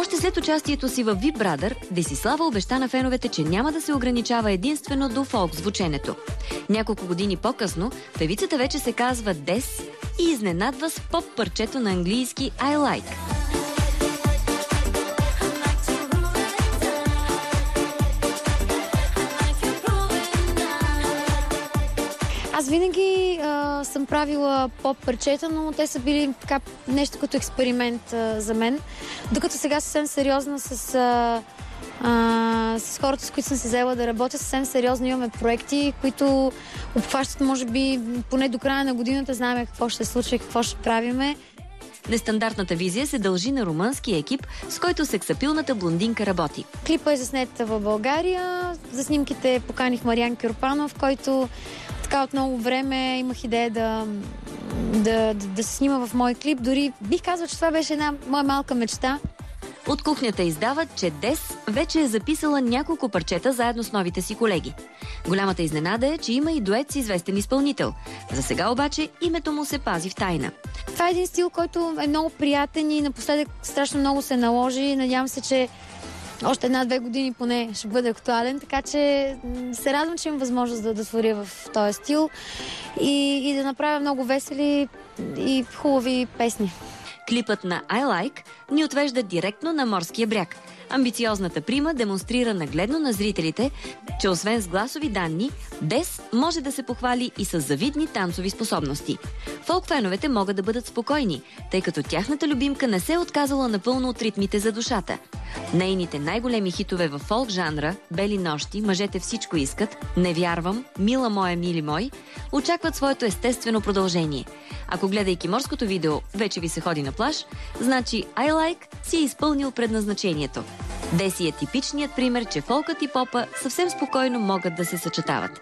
Още след участието си в Big Brother, Десислава обеща на феновете, че няма да се ограничава единствено до фолк звученето. Няколко години по-късно, певицата вече се казва Дес и изненадва с поп парчето на английски I Like. Аз винаги съм правила поп парчета, но те са били така нещо като експеримент за мен. Докато сега съвсем сериозно с хората, с които съм се взела да работя, съвсем сериозно имаме проекти, които обхващат, може би, поне до края на годината, знаем какво ще се случи, какво ще правиме. Нестандартната визия се дължи на румънски екип, с който сексапилната блондинка работи. Клипът е заснет в България. За снимките поканих Мариан Кюрпанов, който така от много време имах идея да се снима в мой клип. Дори бих казала, че това беше една моя малка мечта. От кухнята издават, че Дес вече е записала няколко парчета заедно с новите си колеги. Голямата изненада е, че има и дует с известен изпълнител. За сега обаче името му се пази в тайна. Това е един стил, който е много приятен и напоследък страшно много се наложи. Надявам се, че още 1-2 години поне ще бъде актуален, така че се радвам, че имам възможност да творя в този стил и да направя много весели и хубави песни. Клипът на I Like ни отвежда директно на морския бряг. Амбициозната прима демонстрира нагледно на зрителите, че освен с гласови данни, Дес може да се похвали и с завидни танцови способности. Фолк-феновете могат да бъдат спокойни, тъй като тяхната любимка не се е отказала напълно от ритмите за душата. Нейните най-големи хитове във фолк жанра «Бели нощи», «Мъжете всичко искат», «Не вярвам», «Мила моя, мили мой» очакват своето естествено продължение. Ако гледайки морското видео вече ви се ходи на плаж, значи I Like си е изпълнил предназначението. Деси е типичният пример, че фолкът и попа съвсем спокойно могат да се съчетават.